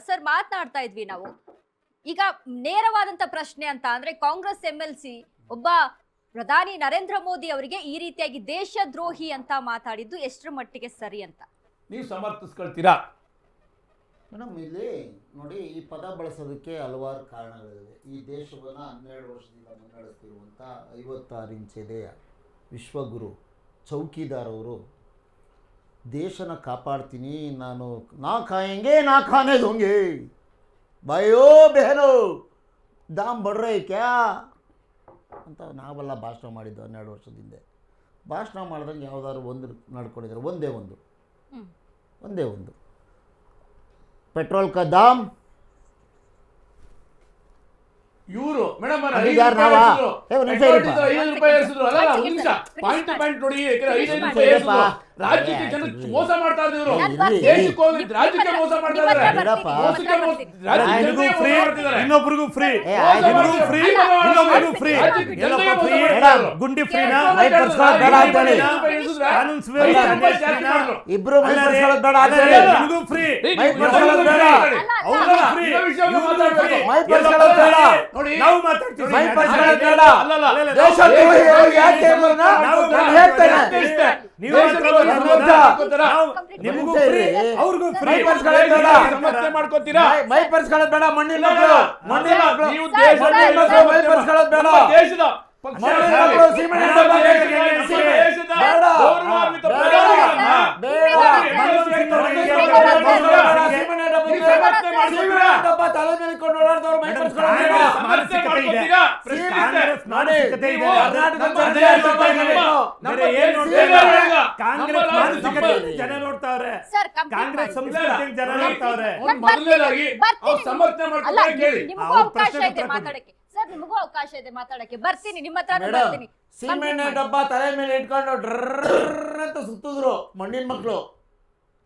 Sir ಮಾತನಾಡ್ತಾ ಇದ್ವಿ ನಾವು. ಈಗ ನೇರವಾದಂತ ಪ್ರಶ್ನೆ ಅಂತ ಅಂದ್ರೆ ಕಾಂಗ್ರೆಸ್ ಎಂಎಲ್ಸಿ ಒಬ್ಬ ಪ್ರಧಾನಿ ನರೇಂದ್ರ ಮೋದಿ ಅವರಿಗೆ ಈ ರೀತಿಯಾಗಿ ದೇಶದ್ರೋಹಿ ಅಂತ ಮಾತಾಡಿದ್ದು ಎಷ್ಟರ ಮಟ್ಟಿಗೆ ಸರಿ ಅಂತ ನೀವು ಸಮರ್ಥಿಸ್ಕೊಳ್ತೀರಾ? ಮೇಡಮ್, ಇಲ್ಲಿ ನೋಡಿ, ಈ ಪದ ಬಳಸೋದಕ್ಕೆ ಹಲವಾರು ಕಾರಣಗಳಿವೆ. ಈ ದೇಶವನ್ನು 12 ವರ್ಷದಿಂದ ಮುನ್ನಡೆಸ್ತಿರುವಂಥ 56 ಇಂಚ್ ಎದೆಯ ವಿಶ್ವಗುರು ಚೌಕಿದಾರ್ ಅವರು ದೇಶನ ಕಾಪಾಡ್ತೀನಿ ನಾನು, ನಾ ಖಾಯಂಗೆ ನಾ ಖಾನೆ ದೋಂಗೆ, ಬಯೋ ಬೆಹನೋ ದಾಮ್ ಬಡ್ರೆ ಕ್ಯಾ ಅಂತ ನಾವೆಲ್ಲ ಭಾಷಣ ಮಾಡಿದ್ದು 12 ವರ್ಷದಿಂದ. ಭಾಷಣ ಮಾಡ್ದಂಗೆ ಯಾವುದಾದ್ರು ಒಂದು ನಡ್ಕೊಂಡಿದ್ದಾರೆ. ಒಂದೇ ಒಂದು पेट्रोल का दाम ಇವರು ಮೇಡಮ್ ಪಾಯಿಂಟ್ ನೋಡಿ, ರಾಜ್ಯಕ್ಕೆ ಜನ ಮೋಸ ಮಾಡ್ತಾ ಇದ್ರು, ದೇಶಕ್ಕೆ ಹೋಗಿ ರಾಜ್ಯಕ್ಕೆ ಮೋಸ ಮಾಡ್ತಾ ಇದ್ದಾರೆ. ಇನ್ನೊಬ್ರಿಗೂ ಫ್ರೀ, ಗುಂಡಿ ಫ್ರೀ, ಇಬ್ರು ಫ್ರೀ, ನಾವು ಮಾತಾಡ್ತೀವಿ. ನಿಮಗೂ ಫ್ರೀ, ಅವ್ರಿಗೂ ಫ್ರೀ. ಮಾಡ್ಕೋತೀರಾ? ಮೈ ಪರ್ಸ್ಕೊಳ್ಳೋದು ಬೇಡ, ಮಣ್ಣಿನ ಮಕ್ಕಳು ನೀವು ದೇಶದ ದೇಶದ ಜನ ನೋಡ್ತಾವ್ರೆ, ಕಾಂಗ್ರೆಸ್ ಸಂಸ್ಕೃತಿ ಜನ ನೋಡ್ತಾವ್ರೆ. ಮೊದಲನೇದಾಗಿ ಸಮರ್ಥನೆ ಮಾಡ್ತಾರೆ. ನಿಮಗೂ ಅವಕಾಶ ಇದೆ ಮಾತಾಡಕ್ಕೆ ಸರ್, ನಿಮಗೂ ಅವಕಾಶ ಇದೆ ಮಾತಾಡಕ್ಕೆ. ಬರ್ತೀನಿ ನಿಮ್ಮ ಹತ್ರ ಬರ್ತೀನಿ. ಸೀಮೆಣ್ಣೆ ಡಬ್ಬ ತಲೆ ಮೇಲೆ ಇಟ್ಕೊಂಡು ಡ್ರರ್ ಅಂತ ಸುತ್ತಿದ್ರು ಮಣ್ಣಿನ ಮಕ್ಕಳು.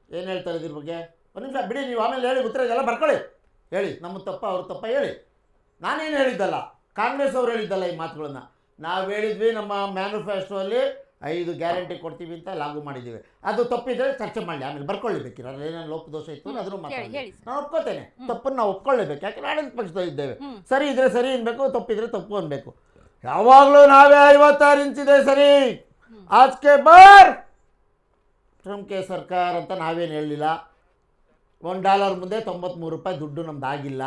ಏನು ಹೇಳ್ತಾರೆ ಇದ್ರ ಬಗ್ಗೆ? ಒಂದು ನಿಮಿಷ ಬಿಡಿ, ನೀವು ಆಮೇಲೆ ಹೇಳಿ, ಉತ್ತರ ಇದೆಲ್ಲ ಬರ್ಕೊಳ್ಳಿ. ಹೇಳಿ, ನಮ್ಮ ತಪ್ಪ ಅವ್ರ ತಪ್ಪ ಹೇಳಿ. ನಾನೇನು ಹೇಳಿದ್ದಲ್ಲ, ಕಾಂಗ್ರೆಸ್ ಅವ್ರು ಹೇಳಿದ್ದಲ್ಲ ಈ ಮಾತುಗಳನ್ನ. ನಾವು ಹೇಳಿದ್ವಿ, ನಮ್ಮ ಮ್ಯಾನಿಫೆಸ್ಟೋಲ್ಲಿ 5 ಗ್ಯಾರಂಟಿ ಕೊಡ್ತೀವಿ ಅಂತ ಲಾಗು ಮಾಡಿದ್ದೀವಿ. ಅದು ತಪ್ಪಿದ್ರೆ ಚರ್ಚೆ ಮಾಡಲಿ, ಆಮೇಲೆ ಬರ್ಕೊಳ್ಳಿ ಬೇಕಿರ. ಏನೇನು ಲೋಪದೋಷ ಇತ್ತು ಅದನ್ನು ಮಾತಾಡಿ, ನಾನು ಒಪ್ಕೋತೇನೆ. ತಪ್ಪನ್ನು ನಾವು ಒಪ್ಕೊಳ್ಳೇಬೇಕು, ಯಾಕೆಂದ್ರೆ ಆಡಳಿತ ಪಕ್ಷದಲ್ಲಿ ಇದ್ದೇವೆ. ಸರಿ ಇದ್ರೆ ಸರಿ ಅನ್ಬೇಕು, ತಪ್ಪಿದ್ರೆ ತಪ್ಪು ಅನ್ಬೇಕು. ಯಾವಾಗಲೂ ನಾವೇ 56 ಇಂಚಿದೆ ಸರಿ, ಆಜ್ಕೆ ಬಾರ್ ಟ್ರಂಪ್ ಕೆ ಸರ್ಕಾರ ಅಂತ ನಾವೇನು ಹೇಳಲಿಲ್ಲ. $1 ಮುಂದೆ 93 ರೂಪಾಯಿ ದುಡ್ಡು ನಮ್ದು ಆಗಿಲ್ಲ.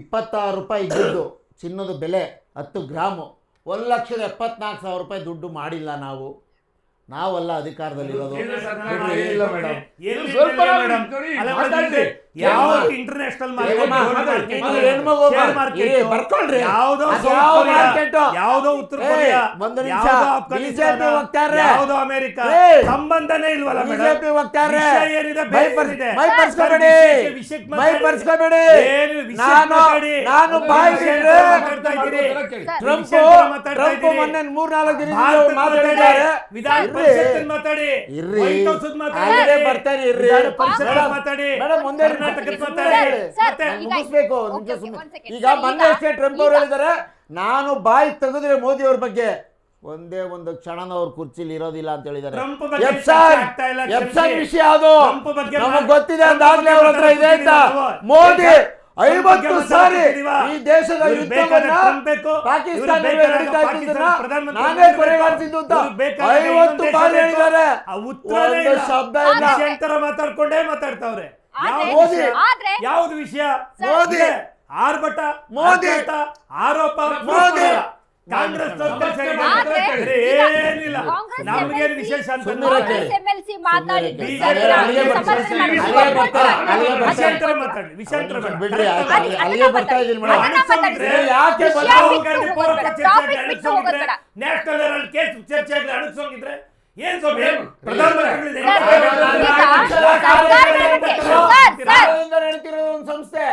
26 ರೂಪಾಯಿ ದುಡ್ಡು ಚಿನ್ನದ ಬೆಲೆ 10 ಗ್ರಾಮು, 1,74,000 ರೂಪಾಯಿ ದುಡ್ಡು ಮಾಡಿಲ್ಲ ನಾವಲ್ಲ ಅಧಿಕಾರದಲ್ಲಿರೋದು. ಇಂಟರ್ನ್ಯಾಷನಲ್ ಯಾವುದೋ ಉತ್ತರ ಕೊರಿಯಾ, ಬಿಜೆಪಿ ವಕ್ತಾರೆ, ಯಾವುದೋ ಅಮೆರಿಕ, ಸಂಬಂಧನೇ ಇಲ್ವಲ್ಲ ಬಿಜೆಪಿ ವಕ್ತಾರೆ. ಏನಿದೆ ನಾನು ಟ್ರಂಪ್ ಮೊನ್ನೆ 3-4 ದಿನ ಮಾತಾಡಿದ್ದಾರೆ. ವಿಧಾನ ಪರಿಷತ್ ಮಾತಾಡಿ, ಬರ್ತಾರೆ ಮಾತಾಡಿ, ಮುಗಿಸ್ಬೇಕು. ಈಗ ಮೊನ್ನೆ ಅಷ್ಟೇ ಟ್ರಂಪ್ ಅವರು ಹೇಳಿದ್ದಾರೆ, ನಾನು ಬಾಯಿ ತೆಗೆದ್ರೆ ಮೋದಿ ಅವ್ರ ಬಗ್ಗೆ ಒಂದೇ ಒಂದು ಕ್ಷಣನ ಅವ್ರ ಕುರ್ಚಿಲಿ ಇರೋದಿಲ್ಲ ಅಂತ ಹೇಳಿದ್ದಾರೆ. ವಿಷಯ ಅದು ನಮಗ್ ಗೊತ್ತಿದೆ, ಅಂದಾಗ್ಲೇ ಅವ್ರ ಹತ್ರ ಇದೆ ಅಂತ. ಮೋದಿ 50 ಸಾರಿ ಈ ದೇಶದ ಯುದ್ಧವನ್ನ ಪಾಕಿಸ್ತಾನ ನಾನೇ ಕೊನೆಗಾಣಿಸಿದ್ದು ಅಂತ 50 ಬಾರಿ ಹೇಳಿದ್ದಾರೆ. ಒಂದು ಶಬ್ದ ಇಲ್ಲ. ಮಾತಾಡ್ಕೊಂಡೇ ಮಾತಾಡ್ತಾವ್ರೆ. ಯಾವ್ದು ವಿಷಯ? ಮೋದಿ ಆರ್ಭಟ, ಮೋದಿ ಆರೋಪ, ಮೋದಿ ಕಾಂಗ್ರೆಸ್ ಏನಿಲ್ಲ. ನಮ್ಗೇನು ವಿಶೇಷ ಅಂತ ಬಿಡ್ರಿ, ಅಲ್ಲಿಗೆ ಬರ್ತಾ ಇದೀನಿ ಮೇಡಮ್. ಯಾಕೆ ನ್ಯಾಷನಲ್ ಲೆವೆಲ್ ಕೇಸ್ ಚರ್ಚೆ ಆಗಲಿ ಅಣಗಿಸೋಗಿದ್ರೆ ಏನ್ ಪ್ರಧಾನಮಂತ್ರಿಗಳಿದೆ ಸಂಸ್ಥೆ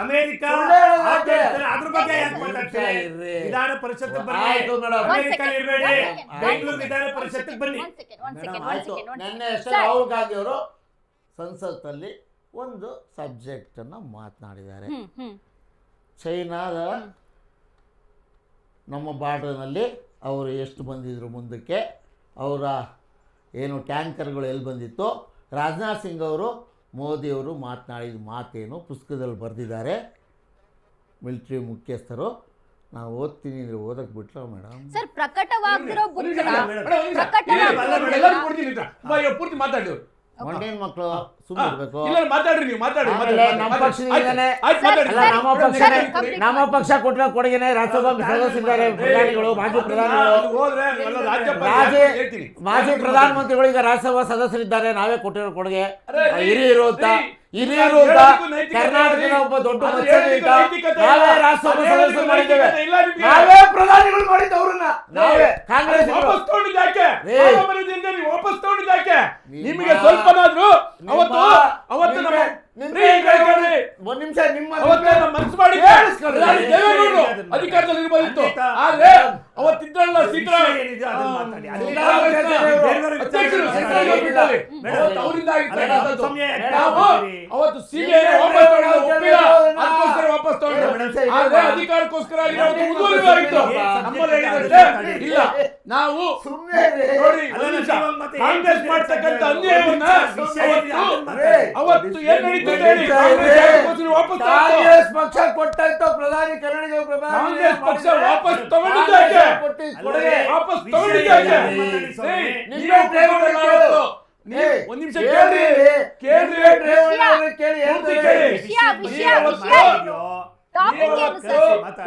ಅಮೆರಿಕ ಅದ್ರ ಬಗ್ಗೆ ಆಗ್ತಿದೆ. ಇರ್ರಿ. ವಿಧಾನ ಪರಿಷತ್ ಬನ್ನಿ, ಆಯ್ತು ಮೇಡಮ್. ಅಮೆರಿಕಲ್ಲಿ ಇರ್ಬೇಡಿ, One second. ಬೆಂಗಳೂರು ವಿಧಾನ ಪರಿಷತ್ ಬನ್ನಿ. One second. ಆಯ್ತು. ನೆನ್ನೆ ಅಷ್ಟೇ Sir. ರಾಹುಲ್ ಗಾಂಧಿ ಅವರು ಸಂಸತ್ತಲ್ಲಿ ಒಂದು ಸಬ್ಜೆಕ್ಟ್ ಅನ್ನ ಮಾತನಾಡಿದ್ದಾರೆ. ಚೈನಾದ ನಮ್ಮ ಬಾರ್ಡರ್ನಲ್ಲಿ ಅವರು ಎಷ್ಟು ಬಂದಿದ್ರು ಮುಂದಕ್ಕೆ, ಅವರ ಏನು ಟ್ಯಾಂಕರ್ಗಳು ಎಲ್ಲಿ ಬಂದಿತ್ತು, ರಾಜನಾಥ್ ಸಿಂಗ್ ಅವರು ಮೋದಿಯವರು ಮಾತನಾಡಿದ ಮಾತೇನು ಪುಸ್ತಕದಲ್ಲಿ ಬರೆದಿದ್ದಾರೆ ಮಿಲಿಟರಿ ಮುಖ್ಯಸ್ಥರು. ನಾನು ಓದ್ತೀನಿ ಅಂದರೆ ಓದಕ್ಕೆ ಬಿಟ್ರ ಮೇಡಮ್? ಸರ್, ಪ್ರಕಟವಾಗಿರೋ ಪೂರ್ತಿ ಮಾತಾಡಿ. ಮಂಡ್ಯನ ಮಕ್ಕಳು ಸುಮ್ಮನೆ ಇರಬೇಕು. ಮಾತಾಡ್ರಿ, ನೀವು ಮಾತಾಡಿ. ನಮ್ಮ ಪಕ್ಷದಿಂದಲೇ ನಮ್ಮ ಪಕ್ಷ ಕೊಟ್ಟಿರೋ ಕೊಡುಗೆನೆ ರಾಜ್ಯಸಭಾ ಸದಸ್ಯರಿದ್ದಾರೆ, ಪ್ರಧಾನಿಗಳು, ಮಾಜಿ ಪ್ರಧಾನಿಗಳು, ಮಾಜಿ ಪ್ರಧಾನಮಂತ್ರಿಗಳು ಈಗ ರಾಜ್ಯಸಭಾ ಸದಸ್ಯರಿದ್ದಾರೆ. ನಾವೇ ಕೊಟ್ಟಿರೋ ಕೊಡುಗೆ ಹಿರಿಯರು ಅಂತ ಕರ್ನಾಟಕದ ಒಬ್ಬ ದೊಡ್ಡ ನಾವೇ ರಾಜ್ಯಸಭಾ ಸದಸ್ಯರು ಮಾಡಿದ್ದೇವೆ, ನಾವೇ ಪ್ರಧಾನಿಗಳು ಮಾಡಿದ್ದು ಅವ್ರನ್ನ, ನಾವೇ ಕಾಂಗ್ರೆಸ್ ನಿಮಗೆ ಸ್ವಲ್ಪನಾದ್ರೂ ಅವತ್ತು ಒಂದ್ ನಿಮಿಷ ನಿಮ್ಮ ಮನಸ್ಸು ಮಾಡಿ ಅಧಿಕಾರದಲ್ಲಿ ಇರಬಹುದಿತ್ತು. ಆದ್ರೆ ಅವತ್ತಿದ್ರಲ್ಲ ಅವತ್ತು ಸಿಬಿಐ ವಾಪಸ್ ತಗೊಂಡು ಆದ್ರೆ ಅಧಿಕಾರಕ್ಕೋಸ್ಕರ ಇಲ್ಲ. ನಾವು ನೋಡಿ ಕಾಂಗ್ರೆಸ್ ಮಾಡ್ತಕ್ಕಂಥ ಅನ್ಯಾಯವನ್ನ ಅವತ್ತು ಏನ್ ನಡೀತದೆ ಹೇಳಿ, ಕಾಂಗ್ರೆಸ್ ಪಕ್ಷ ಕೊಟ್ಟಂತ ಪ್ರಧಾನಿ ಕಾಂಗ್ರೆಸ್ ಪಕ್ಷ ವಾಪಸ್ ತಗೊಂಡಿದ್ದಾಗೆ ಒಂದ್ ನಿಮಿಷ ಕೇಳ್ರಿ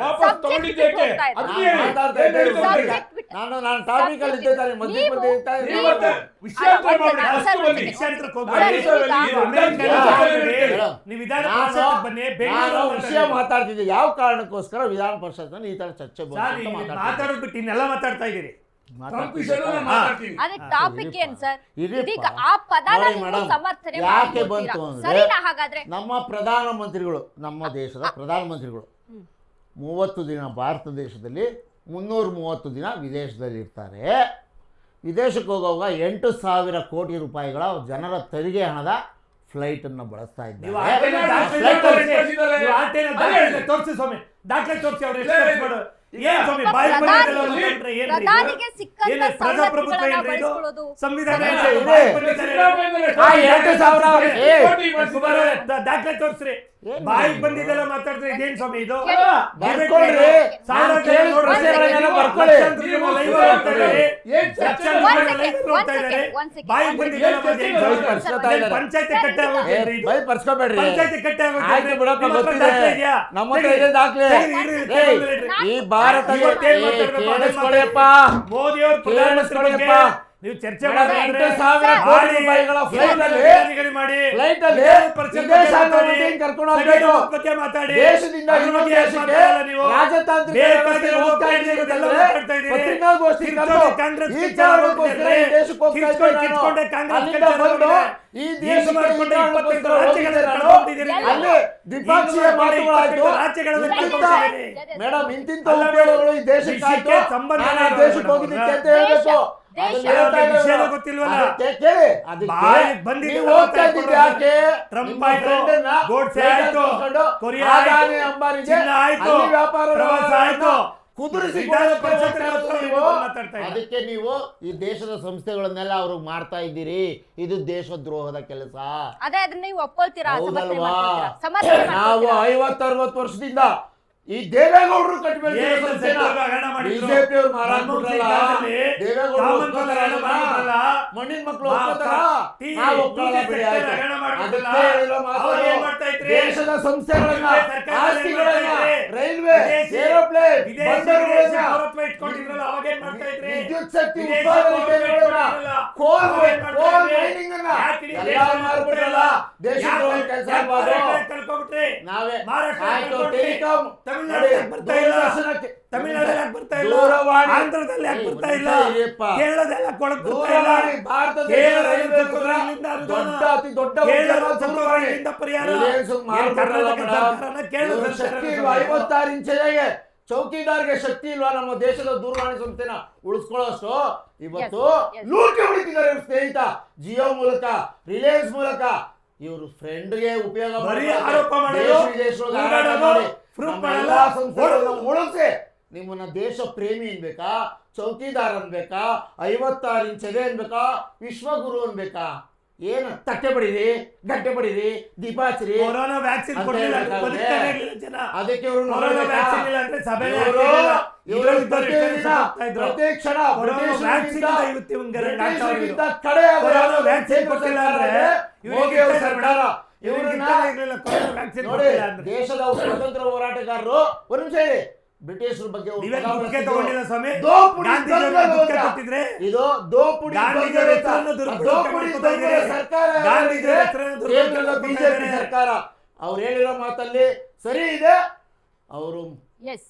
ವಾಪಸ್ ತಗೊಂಡಿದ್ದೇಕೆ ನಾನು ಟಾಪಿಕ್ ಅಲ್ಲಿ ಇದ್ದೇನೆ ಮಧ್ಯೆ ವಿಷಯ ಮಾತಾಡ್ತಿದ್ದೆ. ಯಾವ ಕಾರಣಕ್ಕೋಸ್ಕರ ವಿಧಾನ ಪರಿಷತ್ ಈ ತರ ಚರ್ಚೆ ಮಾತಾಡೋದು ಬಿಟ್ಟು ಇನ್ನೆಲ್ಲ ಮಾತಾಡ್ತಾ ಇದ್ದೀರಿ. ಯಾಕೆ ಬಂತು ಅಂದ್ರೆ ನಮ್ಮ ಪ್ರಧಾನಮಂತ್ರಿಗಳು, ನಮ್ಮ ದೇಶದ ಪ್ರಧಾನಮಂತ್ರಿಗಳು 30 ದಿನ ಭಾರತ ದೇಶದಲ್ಲಿ, 330 ದಿನ ವಿದೇಶದಲ್ಲಿ ಇರ್ತಾರೆ. ವಿದೇಶಕ್ಕೆ ಹೋಗುವಾಗ 8,000 ಕೋಟಿ ರೂಪಾಯಿಗಳ ಜನರ ತೆರಿಗೆ ಹಣದ ಫ್ಲೈಟ್ ಅನ್ನು ಬಳಸ್ತಾ ಇದ್ದಾರೆ. ದಾಖಲೆ ತೋರಿಸ್ರಿ. ಬಾಯಿಗೆ ಬಂದಿದ್ದೆಲ್ಲ ಮಾತಾಡಿದ್ರೆ ಇದೇನ್ ಸ್ವಾಮಿ ಇದು? ಪಂಚಾಯತಿ ಈ ಭಾರತ ಮೋದಿ ಅವರು ನೀವು ಚರ್ಚೆ ಮಾಡಿ ಮೇಡಮ್ ಇಂತಿಂತ ಉಪಯೋಗಗಳು ಈ ದೇಶಕ್ಕೆ ಸಂಬಂಧ ದೇಶಕ್ಕೆ ಹೋಗಿದ್ದಕ್ಕೆ ಅಂತ ಹೇಳ್ಬೇಕು. ಅದಕ್ಕೆ ನೀವು ಈ ದೇಶದ ಸಂಸ್ಥೆಗಳನ್ನೆಲ್ಲ ಅವ್ರಿಗೆ ಮಾಡ್ತಾ ಇದ್ದೀರಿ. ಇದು ದೇಶದ್ರೋಹದ ಕೆಲಸ. ನಾವು 50-60 ವರ್ಷದಿಂದ ಈ ದೇವೇಗೌಡರು ಕಟ್ಟಬೇಕು ಬಿಜೆಪಿಯವರು ಮಣ್ಣಿನ ಮಕ್ಕಳು ದೇಶದ ಸಂಸ್ಥೆಗಳನ್ನ, ಆಸ್ತಿಗಳನ್ನ, ರೈಲ್ವೆ, ಏರೋಪ್ಲೇನ್, ವಿದ್ಯುತ್ ಶಕ್ತಿ ಉತ್ಪಾದನಾ ಕೋಲ್ ಮೈನಿಂಗ್ ಅನ್ನ ಮಾಡ್ಬಿಟ್ರಲ್ಲ. ದೇಶದ್ರೋಹ ಕೆಲಸ ನಾವೇ ಆಯ್ತು. ಟೆಲಿಕಾಂ ತಮಿಳುನಾಡಲ್ಲಿ ಬರ್ತಾ ಇಲ್ಲ, ಆಂಧ್ರದಲ್ಲಿ ಯಾಕೆ ಬರ್ತಾ ಇಲ್ಲ, ಕೇರಳದಲ್ಲಿ ಅತಿ ದೊಡ್ಡ 56 ಇಂಚ್ ಚೌಕಿದಾರ್ಗೆ ಶಕ್ತಿ ಇಲ್ವಾ ನಮ್ಮ ದೇಶದ ದೂರವಾಣಿ ಸಂಸ್ಥೆನ ಉಳಿಸ್ಕೊಳ್ಳೋಷ್ಟು? ಇವತ್ತು yes. ಲೂಟಿ ಹೊಡಿತಿದ್ದಾರೆ ಇವ್ರ ಸ್ನೇಹಿತ ಜಿಯೋ ಮೂಲಕ, ರಿಲಯನ್ಸ್ ಮೂಲಕ. ಇವರು ಫ್ರೆಂಡ್ಗೆ ಉಪಯೋಗ ಬರೀ ಮಾಡ್ತಾರೆ. ಆರೋಪ ಮಾಡೋದು, ದೇಶ ವಿದೇಶದೊಳಗೆ ಆಡಾಟ ಕೂಗಾಡೋದು, ಮಾಡಿ proof ನಮ್ಮ ಮಾಡಲ್ಲ, ಎಲ್ಲಾ ಸಂಸ್ಥೆಗಳನ್ನ ಉಳಿಸಿ ನಿಮ್ಮನ್ನ ದೇಶ ಪ್ರೇಮಿ ಅನ್ಬೇಕಾ, ಚೌಕಿದಾರ್ ಅನ್ಬೇಕಾ, 56 ಇಂಚ್ ಎದೆ ಅನ್ಬೇಕಾ, ವಿಶ್ವಗುರು ಅನ್ಬೇಕಾ? ಏನು ತಟ್ಟೆ ಬಡೀರಿ, ಗಟ್ಟೆ ಬಡೀರಿ, ದೀಪ ಹಚ್ಚಿರಿ ಕೊರೋನಾ ವ್ಯಾಕ್ಸಿನ್ ಅಂತ ಕೊಡ್ಲಿಲ್ಲ, ಹೇಳ್ಬೇಕಾದ್ರೆ ಬದುಕ್ತಾನೆ ಇರ್ಲಿಲ್ಲ ಜನ. ಅದಕ್ಕೆ ಇವ್ರು ಕೊರೋನಾ ವ್ಯಾಕ್ಸಿನ್ ಇಲ್ಲ ಅಂದ್ರೆ ಸಭೆನೇ ಆಗ್ತಿರ್ಲಿಲ್ಲ. ಇವರು ಇದ್ದವ್ರು ಎಷ್ಟೋ ದಿವಸ ಹೋಗ್ತಾ ಇದ್ರು. ಪ್ರತಿ ಕ್ಷಣ ಕೊರೋನಾ ವ್ಯಾಕ್ಸಿನ್ ಇಂದ ಇವತ್ತು ಇವ್ನಿಗೆ ರಂಗಾಟ ಆಗಿದ್ರು. ಕೊರೋನಾ ವ್ಯಾಕ್ಸಿನ್ ಕೊಟ್ಟಿಲ್ಲ ಅಂದ್ರೆ ಮೋದಿ ಅವರ ಸರ್ಕಾರ ಇವರನ್ನ ಇರ್ಲಿಲ್ಲ, ಕೊರೋನಾ ವ್ಯಾಕ್ಸಿನ್ ನೋಡಿ, ಕೊಟ್ಟಿಲ್ಲ ಅಂದ್ರೆ. ದೇಶದ ಸ್ವತಂತ್ರ ಹೋರಾಟಗಾರರು ಒಂದು ನಿಮಿಷ ಹೇಳಿ, ಬ್ರಿಟಿಷರ ಬಗ್ಗೆ ಒಂದು ನೀವೇನ್ ಪದ ಗುತ್ತಿಗೆ ಬಳಸಿದ್ರು. ತಗೊಂಡಿಲ್ಲ ಸ್ವಾಮಿ? ದೋಪುಡಿ ಗಾಂಧೀಜಿಯವ್ರಿಗೆ ದಂಗದ ಗುತ್ತಿಗೆ ವಿರುದ್ಧ. ಕೊಟ್ಟಿದ್ರೆ? ಇದು ದೋಪುಡಿ ಗಾಂಧೀಜಿಯವ್ರ ದಂಗದ ಹೆಸರನ್ನ ವಿರುದ್ಧ. ದುರ್ಬಳಕೆ ದೋಪುಡಿ ಮಾಡ್ಕೊತಾ ದಂಗದ ಇದ್ದಾರೆ. ಸರ್ಕಾರ ಗಾಂಧೀಜಿಯವ್ರ ಹೆಸರನ್ನ ದುರ್ಬಳಕೆ ಕೇಂದ್ರದ ಮಾಡ್ಕೊತಾ ಬಿಜೆಪಿ ಇದ್ದಾರೆ. ಸರ್ಕಾರ ಅವ್ರು ಹೇಳಿರೋ ಮಾತಲ್ಲಿ ಸರಿ ಇದೆ. ಅವರು ಎಸ್